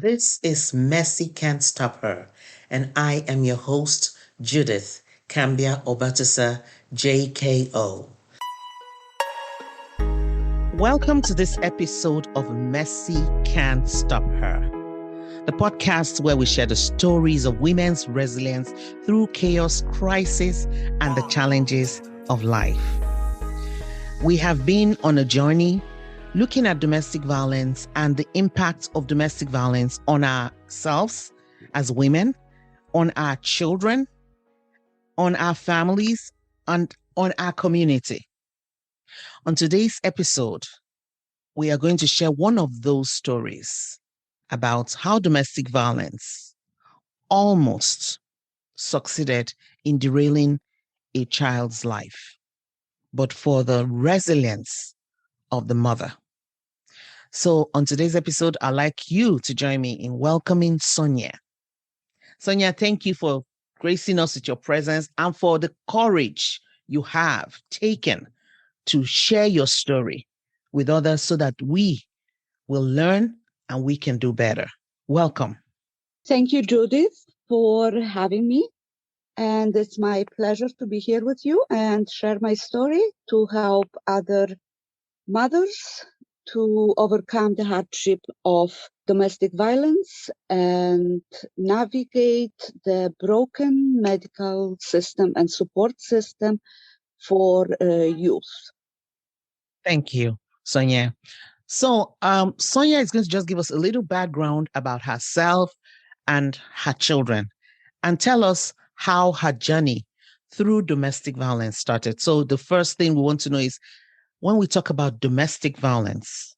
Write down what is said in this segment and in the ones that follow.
This is Messi Can't Stop Her, and I am your host, Judith Cambia Obatasa, JKO. Welcome to this episode of Messi Can't Stop Her, the podcast where we share the stories of women's resilience through chaos, crisis, and the challenges of life. We have been on a journey looking at domestic violence and the impact of domestic violence on ourselves as women, on our children, on our families, and on our community. On today's episode, we are going to share one of those stories about how domestic violence almost succeeded in derailing a child's life, but for the resilience of the mother. So on today's episode, I'd like you to join me in welcoming Sonia. Sonia, thank you for gracing us with your presence and for the courage you have taken to share your story with others so that we will learn and we can do better. Welcome. Thank you, Judith, for having me. And it's my pleasure to be here with you and share my story to help other mothers to overcome the hardship of domestic violence and navigate the broken medical system and support system for youth. Thank you, Sonia. So Sonia is going to just give us a little background about herself and her children and tell us how her journey through domestic violence started. So the first thing we want to know is, when we talk about domestic violence,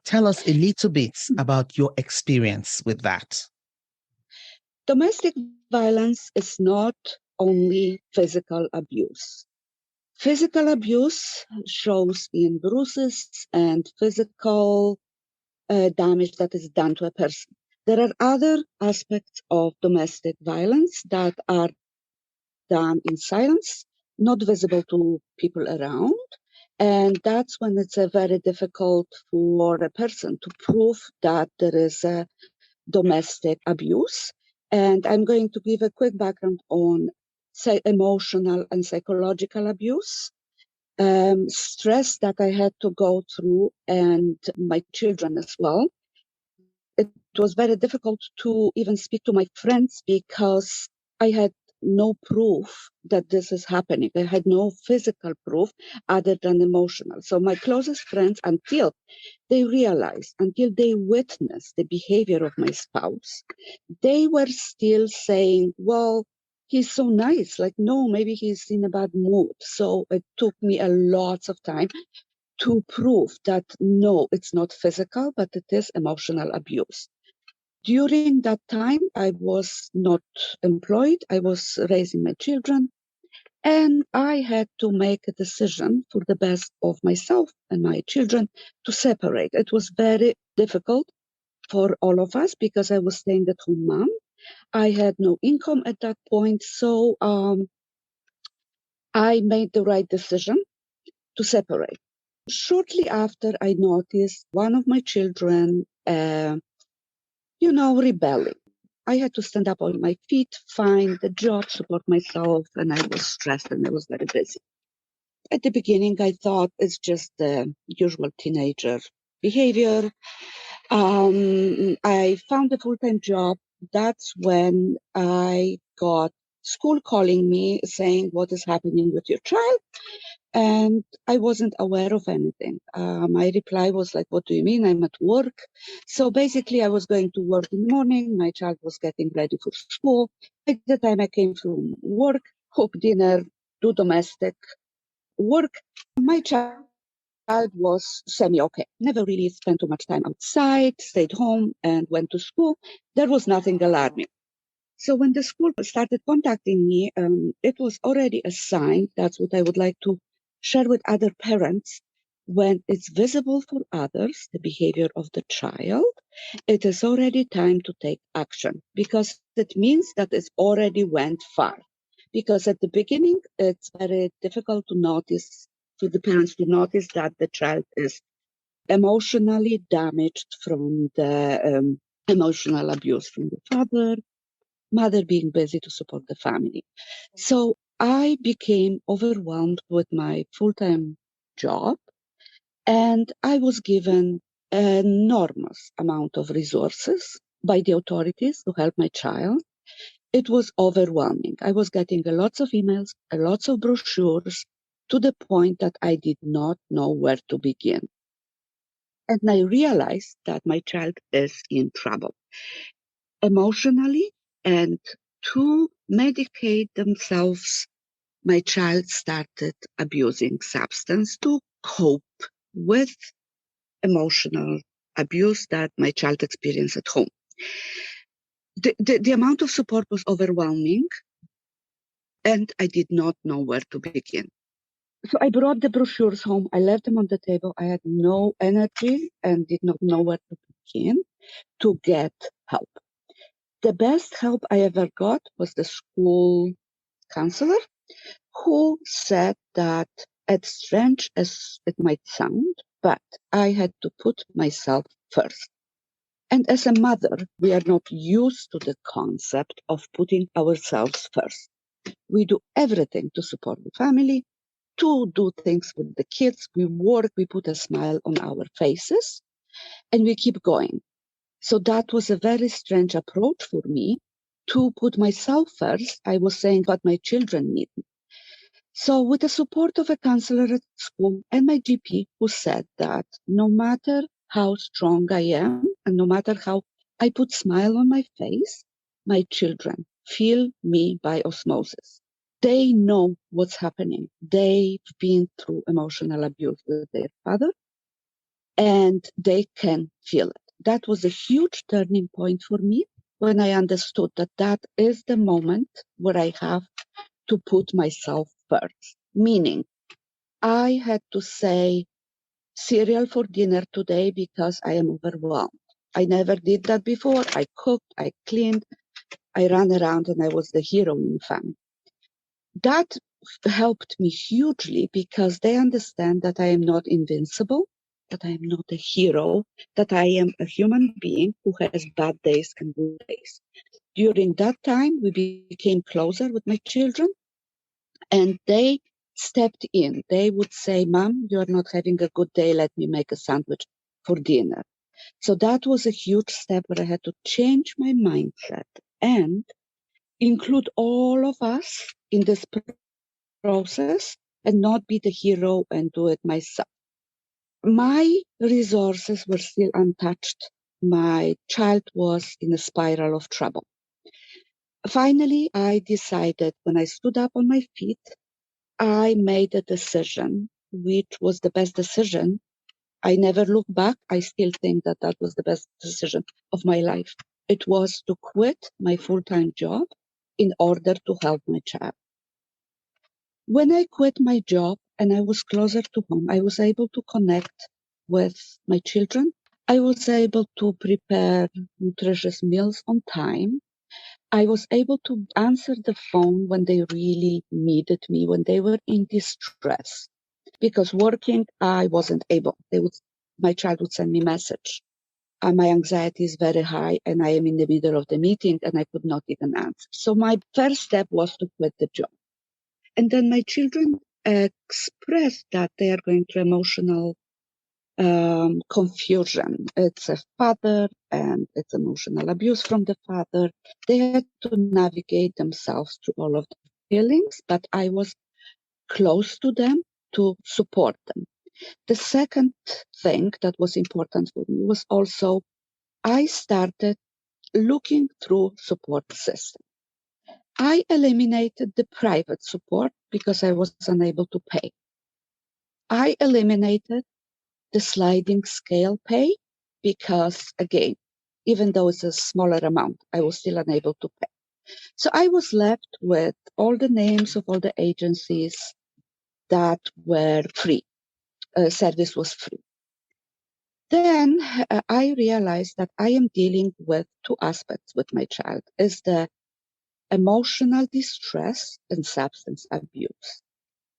tell us a little bit about your experience with that. Domestic violence is not only physical abuse. Physical abuse shows in bruises and physical damage that is done to a person. There are other aspects of domestic violence that are done in silence, not visible to people around. And that's when it's very difficult for a person to prove that there is a domestic abuse. And I'm going to give a quick background on emotional and psychological abuse, stress that I had to go through, and my children as well. It was very difficult to even speak to my friends because I had no proof that this is happening. I had no physical proof other than emotional. So my closest friends, until they realized, until they witnessed the behavior of my spouse, they were still saying, well, he's so nice. Like, no, maybe he's in a bad mood. So it took me a lot of time to prove that no, it's not physical, but it is emotional abuse. During that time, I was not employed. I was raising my children, and I had to make a decision for the best of myself and my children to separate. It was very difficult for all of us because I was staying at home mom. I had no income at that point, so I made the right decision to separate. Shortly after, I noticed one of my children, rebelling. I had to stand up on my feet, find a job, support myself, and I was stressed and I was very busy. At the beginning, I thought it's just the usual teenager behavior. I found a full-time job. That's when I got school calling me saying, what is happening with your child? And I wasn't aware of anything. My reply was like, what do you mean? I'm at work. So basically, I was going to work in the morning. My child was getting ready for school. By the time I came from work, cook dinner, do domestic work, my child was semi-okay. Never really spent too much time outside, stayed home, and went to school. There was nothing alarming. So when the school started contacting me, it was already a sign. That's what I would like to share with other parents. When it's visible for others, the behavior of the child, it is already time to take action because it means that it's already went far. Because at the beginning, it's very difficult to notice, for the parents to notice that the child is emotionally damaged from the emotional abuse from the father, mother being busy to support the family. So I became overwhelmed with my full-time job, and I was given an enormous amount of resources by the authorities to help my child. It was overwhelming. I was getting lots of emails, lots of brochures, to the point that I did not know where to begin. And I realized that my child is in trouble emotionally, and to medicate themselves, my child started abusing substance to cope with emotional abuse that my child experienced at home. The amount of support was overwhelming, and I did not know where to begin. So I brought the brochures home. I left them on the table. I had no energy and did not know where to begin to get help. The best help I ever got was the school counselor, who said that, as strange as it might sound, but I had to put myself first. And as a mother, we are not used to the concept of putting ourselves first. We do everything to support the family, to do things with the kids. We work, we put a smile on our faces, and we keep going. So that was a very strange approach for me to put myself first. I was saying what my children need. So with the support of a counselor at school and my GP, who said that no matter how strong I am and no matter how I put smile on my face, my children feel me by osmosis. They know what's happening. They've been through emotional abuse with their father, and they can feel it. That was a huge turning point for me when I understood that that is the moment where I have to put myself first. Meaning, I had to say cereal for dinner today because I am overwhelmed. I never did that before. I cooked, I cleaned, I ran around, and I was the hero in the family. That helped me hugely because they understand that I am not invincible, that I am not a hero, that I am a human being who has bad days and good days. During that time, we became closer with my children, and they stepped in. They would say, "Mom, you are not having a good day. Let me make a sandwich for dinner." So that was a huge step where I had to change my mindset and include all of us in this process and not be the hero and do it myself. My resources were still untouched. My child was in a spiral of trouble. Finally, I decided when I stood up on my feet, I made a decision, which was the best decision. I never look back. I still think that that was the best decision of my life. It was to quit my full-time job in order to help my child. When I quit my job and I was closer to home, I was able to connect with my children. I was able to prepare nutritious meals on time. I was able to answer the phone when they really needed me, when they were in distress. Because working, I wasn't able. My child would send me a message. My anxiety is very high and I am in the middle of the meeting and I could not even answer. So my first step was to quit the job. And then my children expressed that they are going through emotional confusion. It's a father and it's emotional abuse from the father. They had to navigate themselves through all of the feelings, but I was close to them to support them. The second thing that was important for me was also I started looking through support system. I eliminated the private support because I was unable to pay. I eliminated the sliding scale pay because, again, even though it's a smaller amount, I was still unable to pay. So I was left with all the names of all the agencies that were free. Service was free. Then I realized that I am dealing with two aspects with my child, is the emotional distress and substance abuse.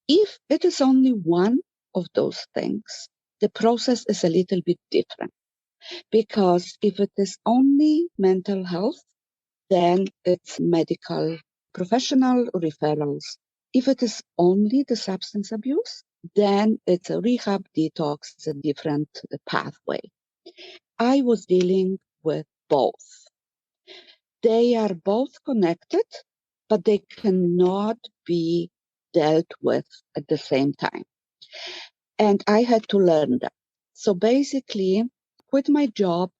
If it is only one of those things, the process is a little bit different. Because if it is only mental health, then it's medical professional referrals. If it is only the substance abuse, then it's a rehab detox, it's a different pathway. I was dealing with both. They are both connected, but they cannot be dealt with at the same time. And I had to learn that. So basically, quit my job,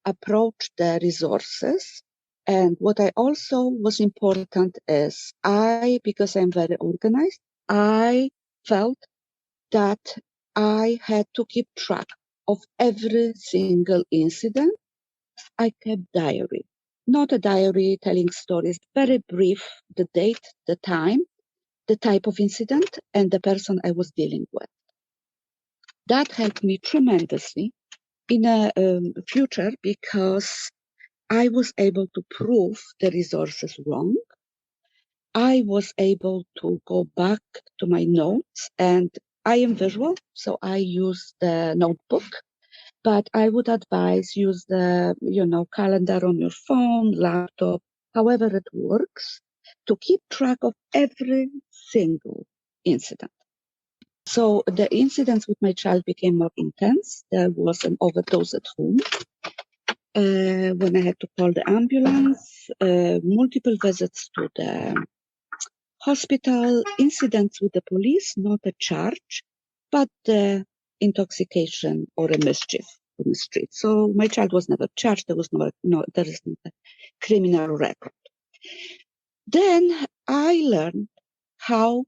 approach the resources. And what I also was important is because I'm very organized, I felt that I had to keep track of every single incident. I kept diary, not a diary telling stories, very brief, the date, the time, the type of incident, and the person I was dealing with. That helped me tremendously in a future because I was able to prove the resources wrong. I was able to go back to my notes, and I am visual, so I use the notebook, but I would advise use the, calendar on your phone, laptop, however it works, to keep track of every single incident. So the incidents with my child became more intense. There was an overdose at home. When I had to call the ambulance, multiple visits to the hospital, incidents with the police, not a charge, but intoxication or a mischief on the street. So my child was never charged. There is not a criminal record. Then I learned how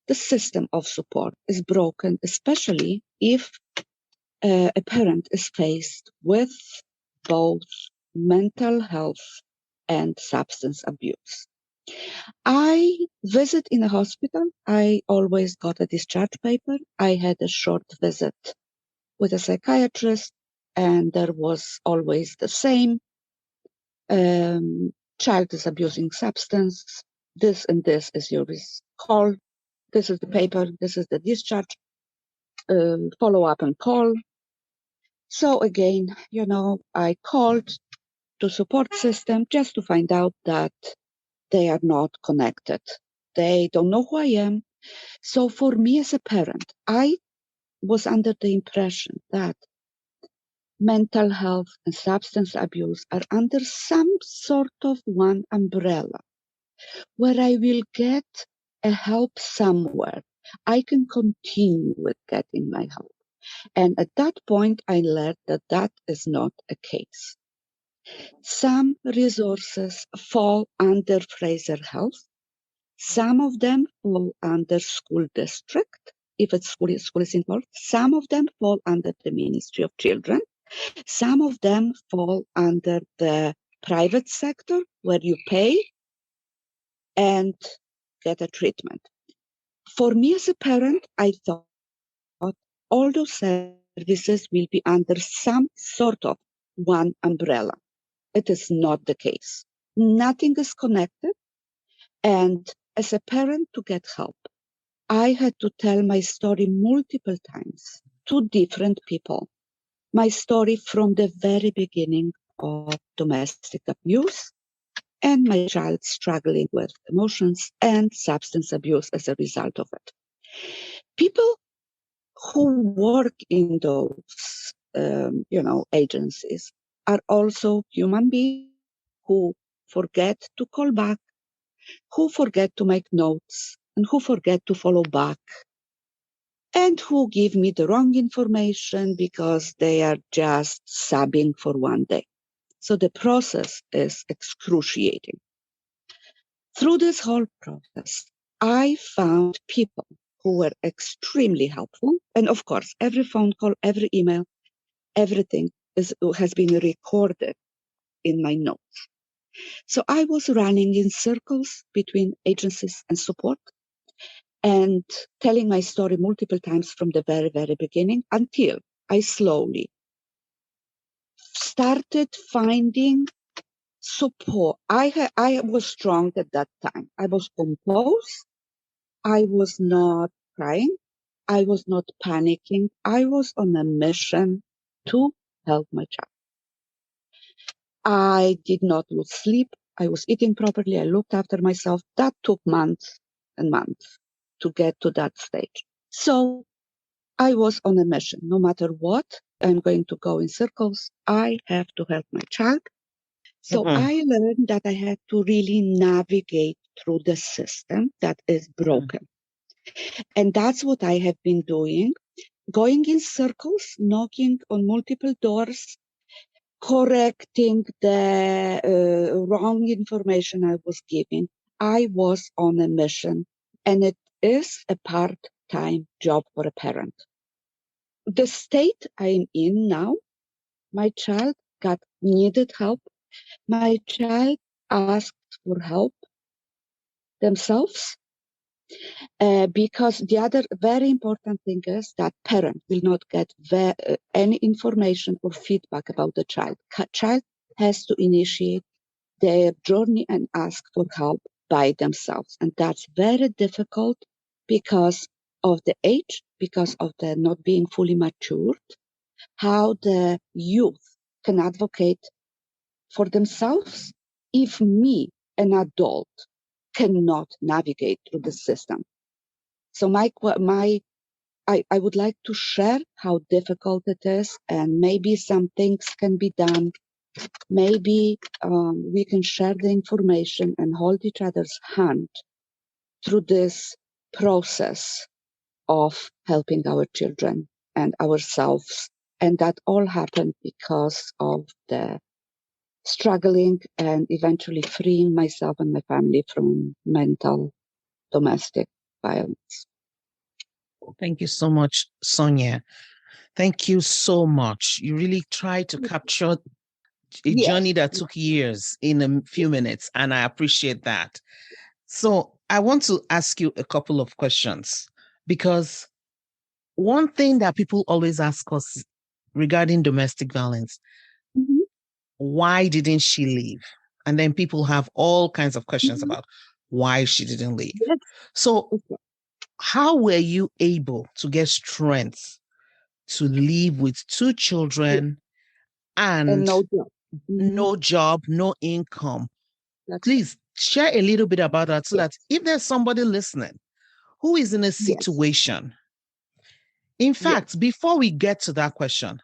the system of support is broken, especially if a parent is faced with both mental health and substance abuse. I visit in a hospital. I always got a discharge paper. I had a short visit with a psychiatrist, and there was always the same. Child is abusing substance. This and this is your call. This is the paper. This is the discharge. Follow up and call. So again, I called to support system just to find out that they are not connected. They don't know who I am. So for me as a parent, I was under the impression that mental health and substance abuse are under some sort of one umbrella where I will get a help somewhere. I can continue with getting my help. And at that point, I learned that that is not a case. Some resources fall under Fraser Health. Some of them fall under school district, if it's school is involved. Some of them fall under the Ministry of Children. Some of them fall under the private sector where you pay and get a treatment. For me as a parent, I thought all those services will be under some sort of one umbrella. It is not the case. Nothing is connected. And as a parent, to get help, I had to tell my story multiple times to different people. My story from the very beginning of domestic abuse and my child struggling with emotions and substance abuse as a result of it. People who work in those, agencies are also human beings who forget to call back, who forget to make notes, and who forget to follow back, and who give me the wrong information because they are just subbing for one day. So the process is excruciating. Through this whole process, I found people who were extremely helpful. And of course, every phone call, every email, everything has been recorded in my notes. So I was running in circles between agencies and support and telling my story multiple times from the very, very beginning until I slowly started finding support. I was strong at that time. I was composed. I was not crying. I was not panicking. I was on a mission to help my child. I did not lose sleep. I was eating properly. I looked after myself. That took months and months to get to that stage. So I was on a mission. No matter what, I'm going to go in circles. I have to help my child. So Mm-hmm. I learned that I had to really navigate through the system that is broken. And that's what I have been doing, going in circles, knocking on multiple doors, correcting the wrong information I was giving. I was on a mission, and it is a part-time job for a parent. The state I'm in now, my child needed help. My child asked for help themselves, because the other very important thing is that parent will not get any information or feedback about the child. Child has to initiate their journey and ask for help by themselves. And that's very difficult because of the age, because of the not being fully matured, how the youth can advocate for themselves if me, an adult, cannot navigate through the system. So I would like to share how difficult it is, and maybe some things can be done. Maybe we can share the information and hold each other's hand through this process of helping our children and ourselves. And that all happened because of the struggling and eventually freeing myself and my family from mental domestic violence. Thank you so much, Sonia. Thank you so much. You really tried to capture a journey Yes. that took years in a few minutes, and I appreciate that. So I want to ask you a couple of questions, because one thing that people always ask us regarding domestic violence, Mhm. why didn't she leave? And then people have all kinds of questions Mhm. about why she didn't leave. Yes. So Okay. how were you able to get strength to live with two children And and no job. Mhm. no job, no income? That's right. Please share a little bit about that, so Yes. that if there's somebody listening who is in a Yes. situation. In Yes. fact, before we get to that question,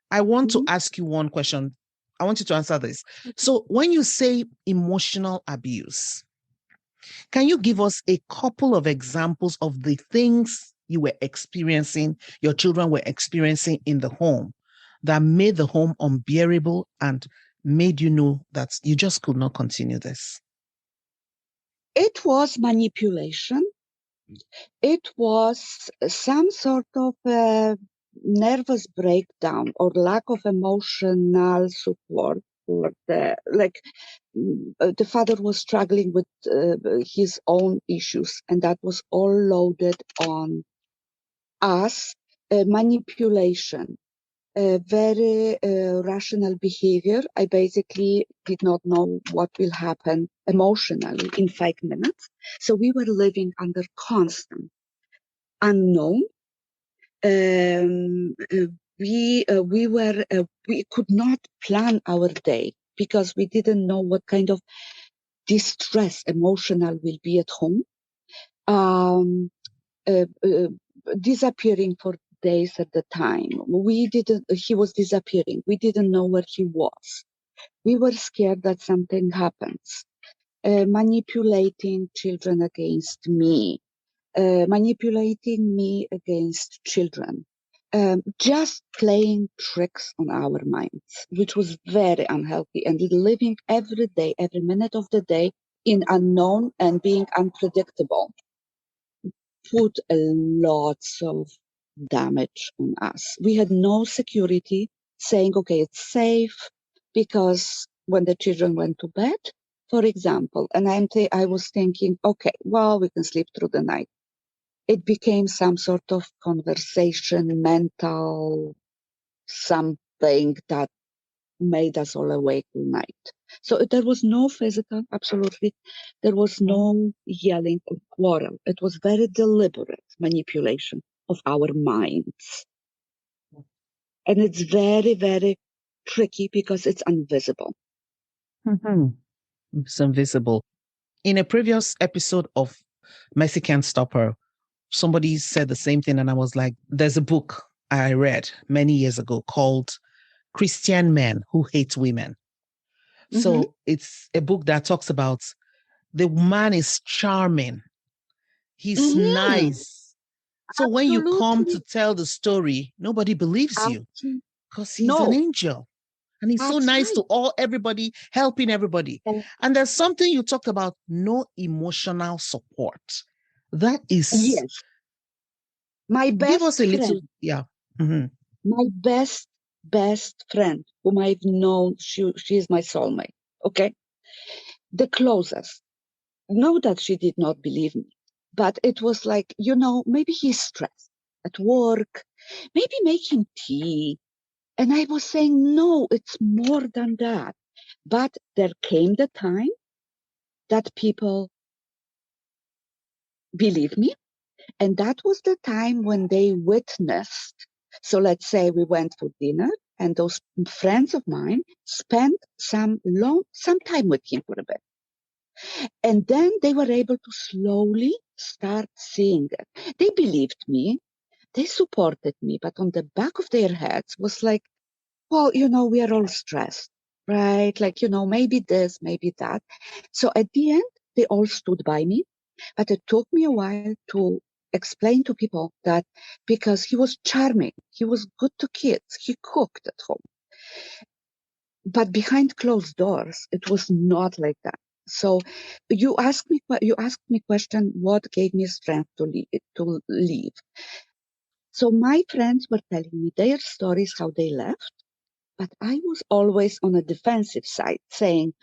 I want to Mhm. ask you one question. I want you to answer this. So, when you say emotional abuse, can you give us a couple of examples of the things you were experiencing, your children were experiencing in the home, that made the home unbearable and made you know that you just could not continue this? It was manipulation. It was some sort of nervous breakdown or lack of emotional support for the father was struggling with his own issues, and that was all loaded on us. Manipulation, very rational behavior. I basically did not know what will happen emotionally in 5 minutes. So we were living under constant unknown. We could not plan our day because we didn't know what kind of distress emotional will be at home. Um, uh, uh, Disappearing for days at the time. He was disappearing. We didn't know where he was. We were scared that something happens. Manipulating children against me, manipulating me against children, just playing tricks on our minds, which was very unhealthy, and living every day, every minute of the day in unknown and being unpredictable put a lots of damage on us. We had no security saying, okay, it's safe, because when the children went to bed, for example, and I was thinking, okay, well, we can sleep through the night. It became some sort of conversation, mental something that made us all awake all night. So there was no physical, absolutely. There was no yelling or quarrel. It was very deliberate manipulation of our minds. And it's very, very tricky because it's invisible. Mhm. It's invisible. In a previous episode of Mercy Can't Stop Her, somebody said the same thing. And I was like, there's a book I read many years ago called Christian Men Who Hate Women. Mm-hmm. So it's a book that talks about the man is charming, he's Mm-hmm. nice. So when you come to Absolutely. tell the story, nobody believes you Absolutely. because he's an No, angel. And he's so that's nice to right. everybody, helping everybody. And And there's something you talked about, no emotional support. That is, yes, my give us best a little, friend, yeah. Mhm. my best friend, whom I've known, she is my soulmate. Okay, the closest. Know that she did not believe me, but it was like, maybe he's stressed at work, maybe make him tea. And I was saying, no, it's more than that. But there came the time that people believe me. And that was the time when they witnessed. So let's say we went for dinner and those friends of mine spent some time with him for a bit. And then they were able to slowly start seeing it. They believed me. They supported me, but on the back of their heads was like, well, we are all stressed, right? Like, maybe this, maybe that. So at the end, they all stood by me, but it took me a while to explain to people that because he was charming, he was good to kids, he cooked at home. But behind closed doors, it was not like that. So you asked me question, what gave me strength to leave? So my friends were telling me their stories, how they left, but I was always on a defensive side saying,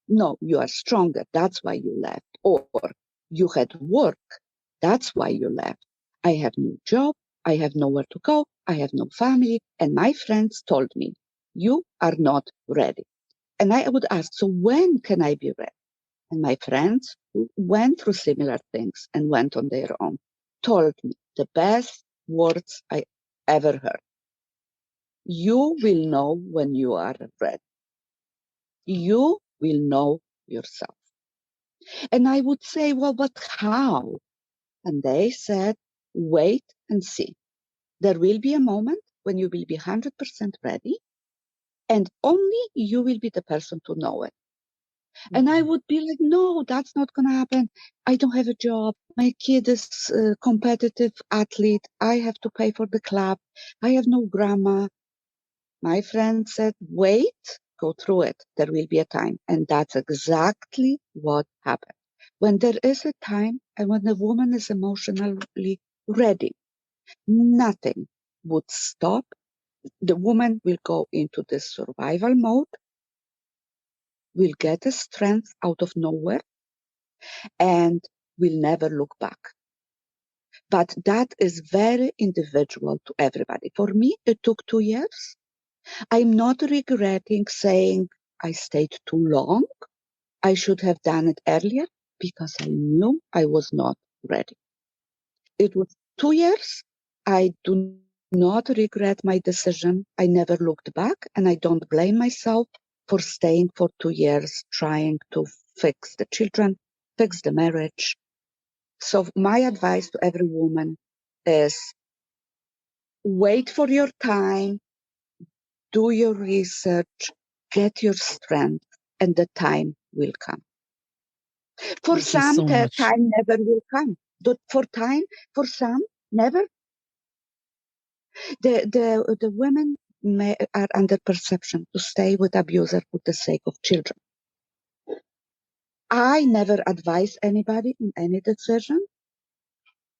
no, you are stronger. That's why you left. Or you had work. That's why you left. I have no job. I have nowhere to go. I have no family. And my friends told me, you are not ready. And I would ask, so when can I be ready? And my friends who went through similar things and went on their own told me the best words I ever heard. You will know when you are ready. You will know yourself. And I would say, well, but how? And they said, wait and see. There will be a moment when you will be 100% ready, and only you will be the person to know it. And I would be like, no, that's not going to happen. I don't have a job. My kid is a competitive athlete. I have to pay for the club. I have no grandma. My friend said, wait, go through it. There will be a time. And that's exactly what happened. When there is a time and when the woman is emotionally ready, nothing would stop. The woman will go into this survival mode, will get a strength out of nowhere, and will never look back. But that is very individual to everybody. For me, it took 2 years. I'm not regretting saying I stayed too long. I should have done it earlier because I knew I was not ready. It was 2 years. I do not regret my decision. I never looked back, and I don't blame myself for staying for 2 years trying to fix the children, fix the marriage. So my advice to every woman is wait for your time, do your research, get your strength, and the time will come. For Thank you some, so the much. time never will come. For some, never. The women are under perception to stay with abuser for the sake of children. I never advise anybody in any decision,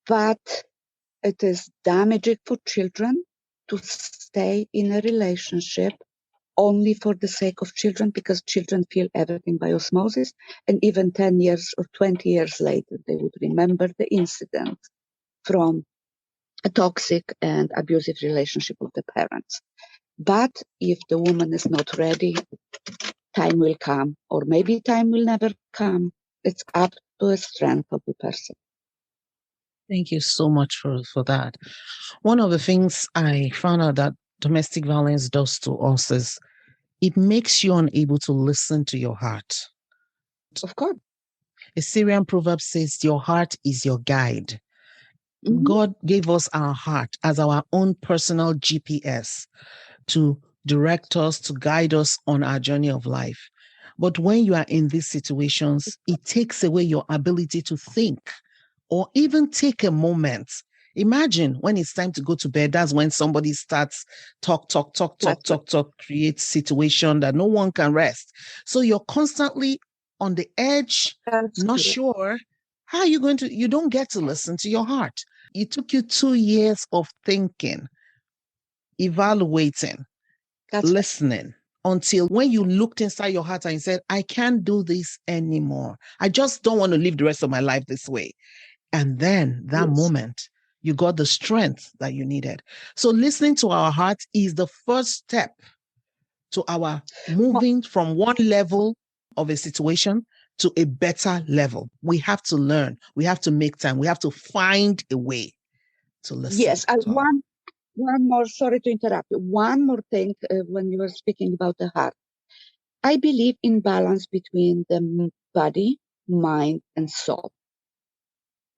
but it is damaging for children to stay in a relationship only for the sake of children because children feel everything by osmosis. And even 10 years or 20 years later, they would remember the incident from a toxic and abusive relationship of the parents. But if the woman is not ready, time will come, or maybe time will never come. It's up to the strength of the person. Thank you so much for that. One of the things I found out that domestic violence does to us is it makes you unable to listen to your heart. Of course. A Syrian proverb says, your heart is your guide. Mm-hmm. God gave us our heart as our own personal GPS to direct us, to guide us on our journey of life. But when you are in these situations, it takes away your ability to think or even take a moment. Imagine when it's time to go to bed, that's when somebody starts talk, create situation that no one can rest. So you're constantly on the edge, not sure how are you going to, you don't get to listen to your heart. It took you 2 years of thinking, evaluating, listening, until when you looked inside your heart and you said, I can't do this anymore. I just don't want to live the rest of my life this way. And then that moment, you got the strength that you needed. So listening to our heart is the first step to our moving from one level of a situation to a better level. We have to learn. We have to make time. We have to find a way to listen. Yes, one more, sorry to interrupt you. One more thing when you were speaking about the heart. I believe in balance between the body, mind, and soul.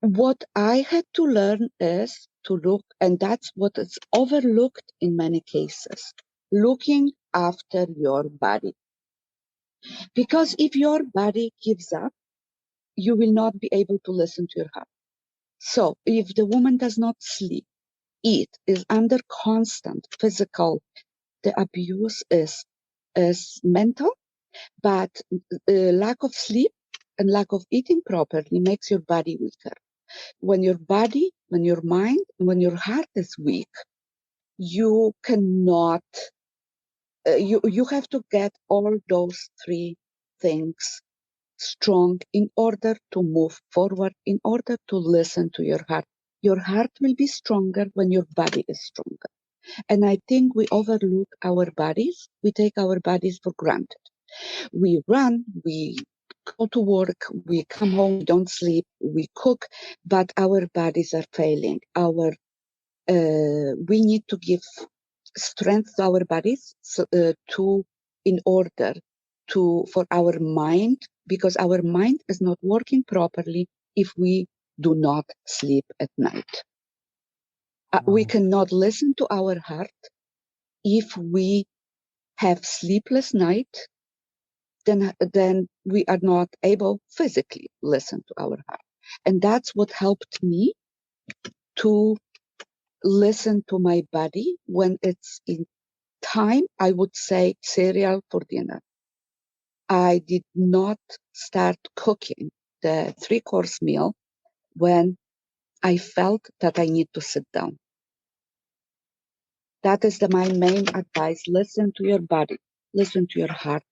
What I had to learn is to look, and that's what is overlooked in many cases, looking after your body. Because if your body gives up, you will not be able to listen to your heart. So if the woman does not sleep, eat, is under constant physical, the abuse is mental, but lack of sleep and lack of eating properly makes your body weaker. When your body, when your mind, when your heart is weak, you cannot, you have to get all those three things strong in order to move forward, in order to listen to your heart. Your heart will be stronger when your body is stronger. And I think we overlook our bodies. We take our bodies for granted. We run, we go to work, we come home, we don't sleep, we cook, but our bodies are failing. We need to give strength to our bodies in order for our mind, because our mind is not working properly if we do not sleep at night. We cannot listen to our heart if we have sleepless night. Then we are not able physically listen to our heart. And that's what helped me to listen to my body when it's in time. I would say cereal for dinner. I did not start cooking the 3-course meal when I felt that I need to sit down. That is my main advice. Listen to your body, listen to your heart,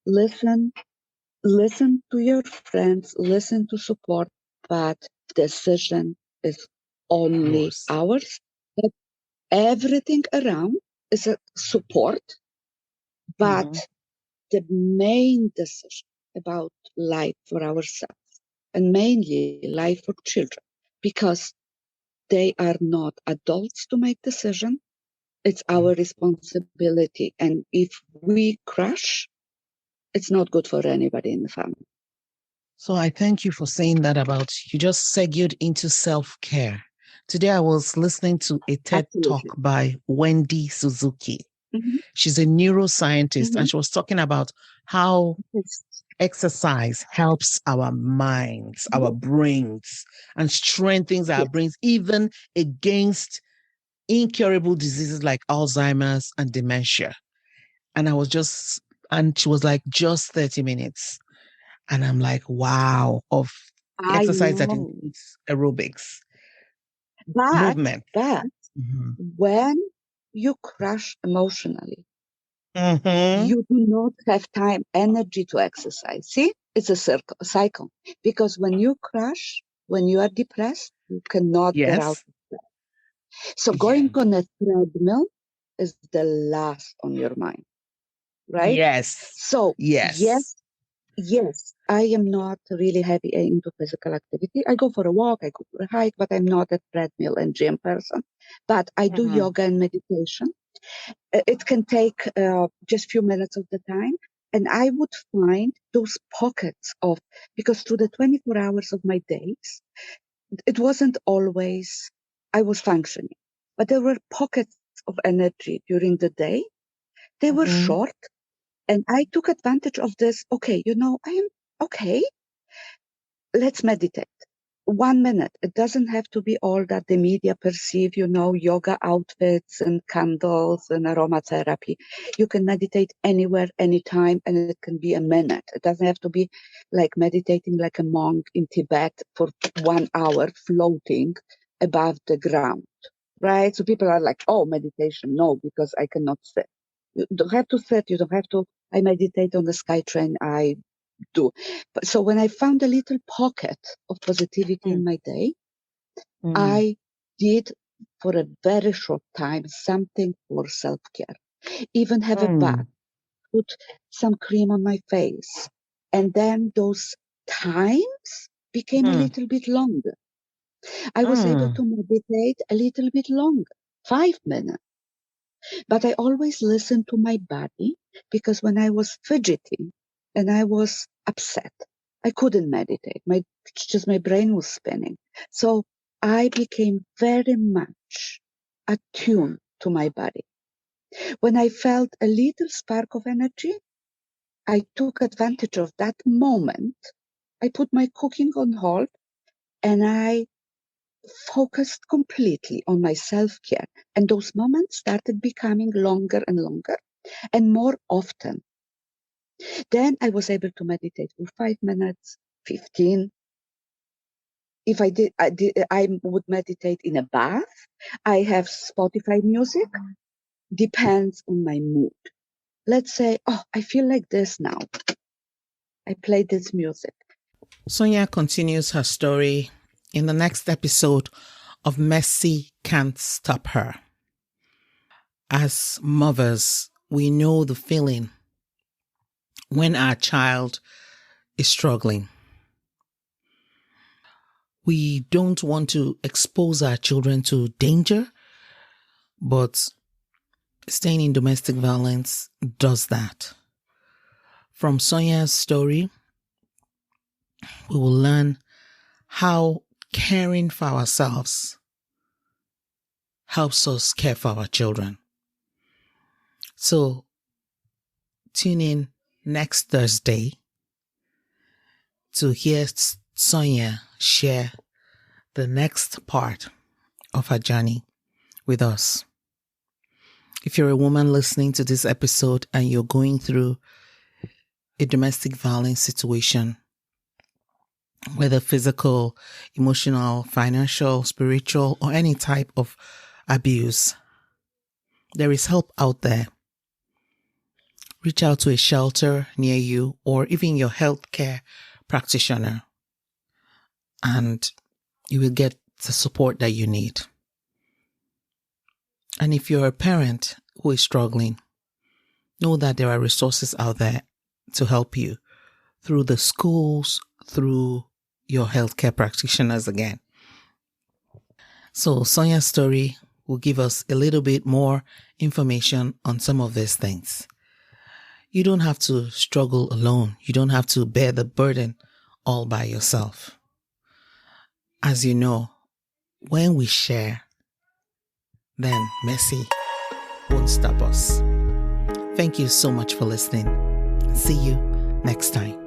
listen to your friends, listen to support, but decision is only ours. But everything around is a support, but the main decision about life for ourselves and mainly life for children, because they are not adults to make decision. It's our responsibility. And if we crash, it's not good for anybody in the family. So I thank you for saying that about, you just segued into self-care. Today I was listening to a TED Talk by Wendy Suzuki. Mm-hmm. She's a neuroscientist, and she was talking about how exercise helps our minds, our brains, and strengthens our brains, even against incurable diseases like Alzheimer's and dementia. And she was like, just 30 minutes. And I'm like, wow, of exercise that includes aerobics, movement. But when you crash emotionally, you do not have time, energy to exercise. See, it's a cycle. Because when you crash, when you are depressed, you cannot get out of that. So going on a treadmill is the last on your mind, right? Yes. So yes, I am not really heavy into physical activity. I go for a walk, I go for a hike, but I'm not a treadmill and gym person. But I do yoga and meditation. It can take just a few minutes of the time. And I would find those pockets of, because through the 24 hours of my days, it wasn't always I was functioning, but there were pockets of energy during the day. They were Mm-hmm. short, and I took advantage of this. Okay, I am okay. Let's meditate. 1 minute. It doesn't have to be all that the media perceive, yoga outfits and candles and aromatherapy. You can meditate anywhere, anytime, and it can be a minute. It doesn't have to be like meditating like a monk in Tibet for 1 hour floating above the ground, right? So people are like, oh, meditation. No, because I cannot sit. You don't have to sit. You don't have to. I meditate on the SkyTrain. I do. But so when I found a little pocket of positivity in my day, Mm-hmm. I did for a very short time something for self-care. Even have a bath, put some cream on my face. And then those times became a little bit longer. I was able Mm-hmm. to meditate a little bit longer, 5 minutes. But I always listened to my body, because when I was fidgeting and I was upset, I couldn't meditate. My brain was spinning. So I became very much attuned to my body. When I felt a little spark of energy, I took advantage of that moment. I put my cooking on hold and I focused completely on my self-care. And those moments started becoming longer and longer and more often. Then I was able to meditate for 5 minutes, 15. If I would meditate in a bath. I have Spotify music. Depends on my mood. Let's say, oh, I feel like this now. I play this music. Sonia continues her story in the next episode of Mercy Can't Stop Her. As mothers, we know the feeling when our child is struggling. We don't want to expose our children to danger, but staying in domestic violence does that. From Sonia's story, we will learn how caring for ourselves helps us care for our children. So tune in next Thursday to hear Sonia share the next part of her journey with us. If you're a woman listening to this episode and you're going through a domestic violence situation, whether physical, emotional, financial, spiritual, or any type of abuse, there is help out there. Reach out to a shelter near you or even your healthcare practitioner, and you will get the support that you need. And if you're a parent who is struggling, know that there are resources out there to help you through the schools, through your healthcare practitioners again. So Sonia's story will give us a little bit more information on some of these things. You don't have to struggle alone. You don't have to bear the burden all by yourself. As you know, when we share, then mercy won't stop us. Thank you so much for listening. See you next time.